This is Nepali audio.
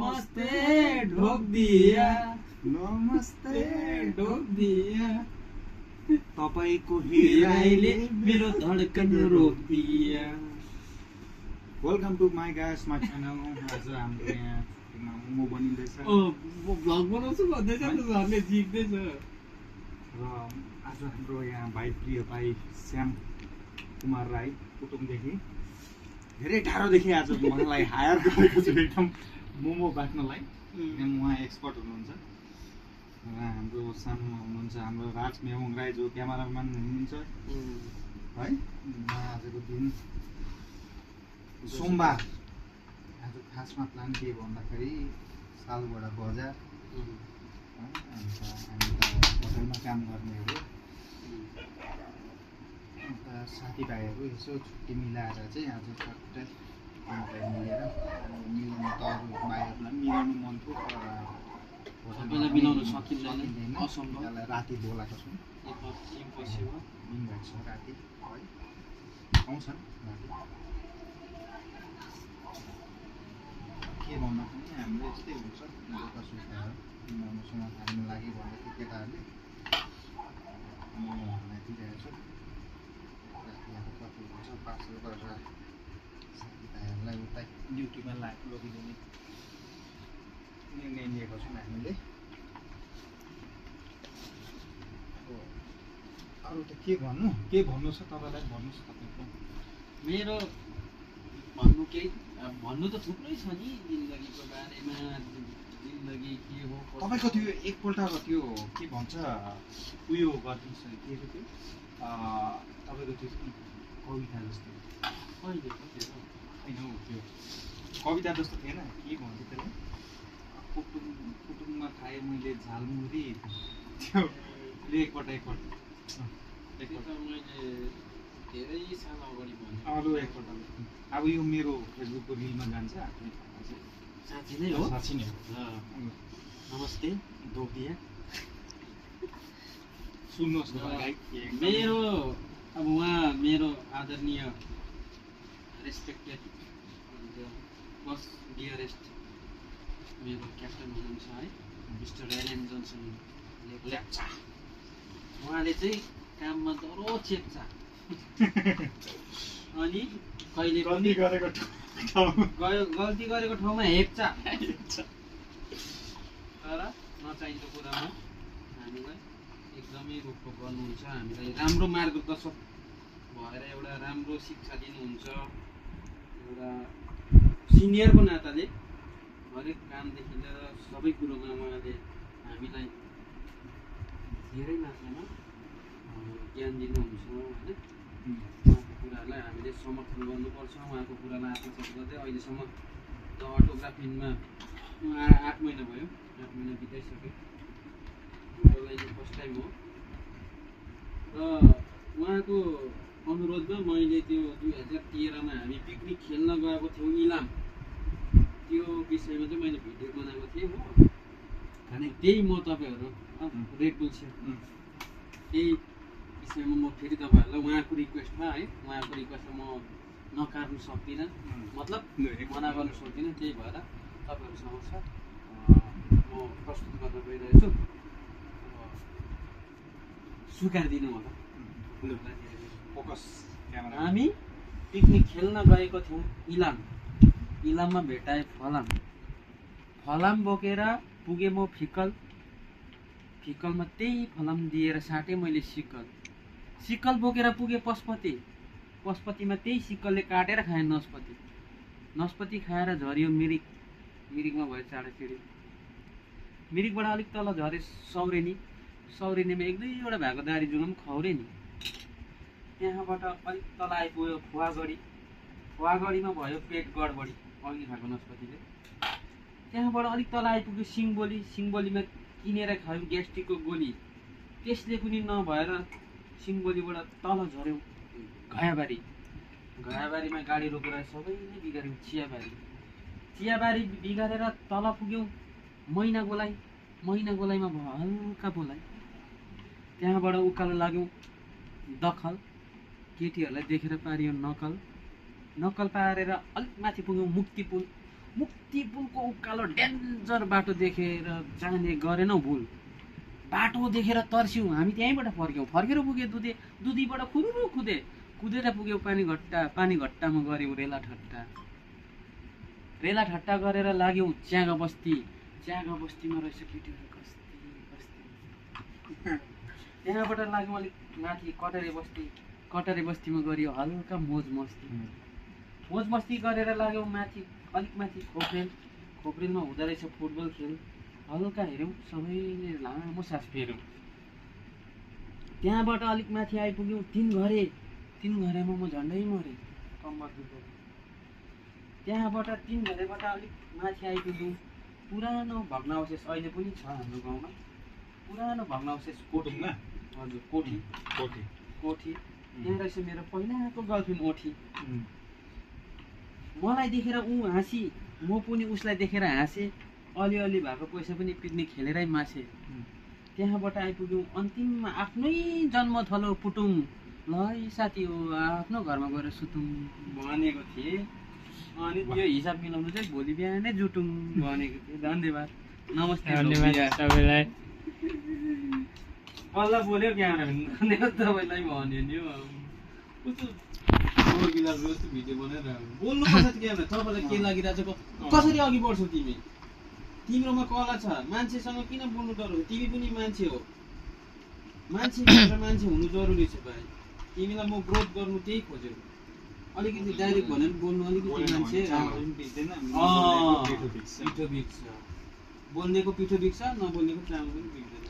नमस्ते ढोक दिया, नमस्ते ढोक दिया, तपाईको हिराइले मेरो धड्कन रोक दिया। Welcome to my guys my channel. आज हाम्रो यहाँ मोमो बनिँदैछ भ्लग बनाउँछु भन्दैछ नि त, झर्ले जिक्दैछ। र आज हाम्रो यहाँ भाइ प्रिय भाइ श्याम कुमार राई पुटुङदेखि धेरै टाढोदेखि आज मलाई हायर गरेको छु एकदम मोमो बाट्नलाई। उहाँ एक्सपर्ट हुनुहुन्छ र हाम्रो साममा हुनुहुन्छ हाम्रो राज मेहुङ राई जो क्यामेराम्यान हुनुहुन्छ है। आजको दिन सोमबार। आज खासमा प्लान के भन्दाखेरि सालगढा बजार अन्त हामी त होटलमा काम गर्नेहरू अन्त साथीभाइहरू यसो छुट्टी मिलाएर चाहिँ आज सट्टै मिलेर मिलाउनु त अरू भाइहरूलाई मिलाउनु मन थियो तर सबैलाई मिलाउन सकिँदैन, असम्भव। राति बोलाएको छौँ, इम्पोसिबल इन्भाइट छ राति है, आउँछन् राति। के भन्दा पनि हाम्रो यस्तै हुन्छ दुःख सुखहरू मोमोसँग खानु लागि भन्दाखेरि केटाहरूले मोमो बनाइदिइरहेको छु। राति अब कति हुन्छ पार्सल गरेर साथीभाइहरूलाई उतै ड्युटीमा लगिदिने निर्णय लिएको छौँ हामीले। अरू त के भन्नु, के भन्नु छ तपाईँलाई, भन्नुहोस् तपाईँको। मेरो भन्नु केही भन्नु त थुप्रै छ नि जिन्दगीको बारेमा। जिन्दगी के हो तपाईँको त्यो एकपल्ट त्यो के भन्छ उयो गरिदिनुहोस् न, के अरे त्यो तपाईँको त्यो कविता जस्तो कहिले होइन हौ, त्यो कविता जस्तो थिएन, के भन्थ्यो त्यसलाई, कुटुङमा खाएँ मैले झालमुरी, त्यो एकपल्ट मैले धेरै साल अगाडि भने अरू एकपल्ट अब यो मेरो फेसबुकको रिलमा जान्छ। साँच्ची नै हो, साँच्ची नै हो। नमस्ते धोकिया सुन्नुहोस् न मेरो अब उहाँ मेरो आदरणीय रेस्पेक्टेड फर्स्ट डियरेस्ट मेरो क्याप्टन हुनुहुन्छ है, मिस्टर एलेन जोन्सन लेप्चा। उहाँले चाहिँ काममा दह्रो चेप्छ अनि कहिले पनि गल्ती गरेको ठाउँमा हेप्छ। तर नचाहिँदो कुरामा हामीलाई एकदमै रोकटोक गर्नुहुन्छ, हामीलाई राम्रो मार्गदर्शक भएर एउटा राम्रो शिक्षा दिनुहुन्छ। एउटा सिनियरको नाताले हरेक कामदेखि लिएर सबै कुरोमा उहाँले हामीलाई धेरै मात्रामा ज्ञान दिनुहुन्छ होइन। उहाँको कुराहरूलाई हामीले समर्थन गर्नुपर्छ, उहाँको कुरालाई आत्मसात गर्दै अहिलेसम्म द अटोग्राफीमा 8 महिना भयो, 8 महिना बिताइसक्यो। उहाँलाई फर्स्ट टाइम हो र उहाँको अनुरोधमा मैले त्यो 2013मा हामी पिकनिक खेल्न गएको थियौँ इलाम, त्यो विषयमा चाहिँ मैले भिडियो बनाएको थिएँ हो। अनि त्यही म तपाईँहरू रेड बुल छ त्यही विषयमा म फेरि तपाईँहरूलाई उहाँको रिक्वेस्टमा है, उहाँको रिक्वेस्टमा म नकार्नु सक्दिनँ, मतलब मना गर्नु सक्दिनँ। त्यही भएर तपाईँहरू समक्ष म प्रस्तुत गर्न गइरहेछु, स्वीकारिदिनु होला। Focus camera. हामी पिकनिक खेल्न गएको थियौँ इलाममा भेटाएँ फलाम बोकेर पुगेँ म फिकलमा त्यही फलाम दिएर साटेँ मैले सिक्कल बोकेर पुगेँ पशुपतिमा त्यही सिक्कलले काटेर खाएँ नस्पति खाएर झऱ्यो मिरिकमा भयो चाँडाचिडी, मिरिकबाट अलिक तल झरे सौरेनीमा 1-2वटा भएको दारी जुगामा खौरे नि। त्यहाँबाट अलिक तल आइपुग्यो फुवागढीमा भयो पेट गडबडी अघि खाएको नस्पतिले। त्यहाँबाट अलिक तल आइपुग्यो सिङबोलीमा किनेर खायौँ ग्यास्ट्रिकको गोली, त्यसले पनि नभएर सिङबोलीबाट तल झऱ्यौँ घैयाबारीमा गाडी रोकेर सबैले बिगाऱ्यौँ चियाबारी बिगारेर तल पुग्यौँ मैनागोलाइमा भयो हल्का बोलाइ। त्यहाँबाट उकालो लाग्यौँ दखल, केटीहरूलाई देखेर पारियो नकल पारेर अलिक माथि पुग्यौँ मुक्ति पुलको उकालो डेन्जर बाटो देखेर जाने गरेनौ भुल। बाटो देखेर तर्स्यौँ हामी, त्यहीँबाट फर्क्यौँ। फर्केर पुग्यो दुधीबाट खुरुरु कुदेर पुग्यौँ पानी घट्टामा गऱ्यौँ रेला ठट्टा गरेर लाग्यौँ च्यागा बस्तीमा रहेछ केटीहरू कस्ती। त्यहाँबाट लाग्यौँ अलिक माथि कटरे बस्तीमा गरियो हल्का मोज मस्ती गरेर लाग्यौँ अलिक माथि खोप्रेलमा हुँदो रहेछ फुटबल खेल। हल्का हेऱ्यौँ, सबैले लामो सास फेर्यौँ। त्यहाँबाट अलिक माथि आइपुग्यौँ तिन घरेमा म झन्डै मरेँ कम्मर दुखेर। त्यहाँबाट तिन घरेबाट अलिक माथि आइपुग्यौँ पुरानो भग्नावशेष अहिले पनि छ हाम्रो गाउँमा। पुरानो भग्नावशेष कोठीमा? हजुर, कोठी। त्यहाँ रहेछ मेरो पहिलाको गर्लफ्रेन्ड ओठी। मलाई देखेर ऊ हाँसी, म पनि उसलाई देखेर हाँसेँ। अलिअलि भएको पैसा पनि पिकनिक खेलेरै मासे। त्यहाँबाट आइपुग्यौँ अन्तिममा आफ्नै जन्मथलो पुटुङ। ल है साथी हो, आफ्नो घरमा गएर सुतौँ भनेको थिएँ। अनि त्यो हिसाब मिलाउनु चाहिँ भोलि बिहानै जुटौँ भनेको थिएँ। धन्यवाद, नमस्ते सबैलाई। बल्ल बोल्यो क्यामेराम्यान, तपाईँलाई भन्यो नि हौ। कस्तो बिलाको जस्तो भिडियो बनाएर बोल्नुपर्छ क्यामेरा। तपाईँलाई के लागिरहेछ, कसरी अघि बढ्छौ तिमी? तिम्रोमा कला छ, मान्छेसँग किन बोल्नु डर हो? तिमी पनि मान्छे हो, मान्छे हुनु जरुरी छ भाइ। तिमीलाई म ग्रोथ गर्नु त्यही खोज्यो। अलिकति डाइरेक्ट भनेर बोल्नु अलिकति मान्छे पिठो बिग्छ। बोल्नेको पिठो बिग्छ, नबोल्नेको चामल पनि बिग्दैन।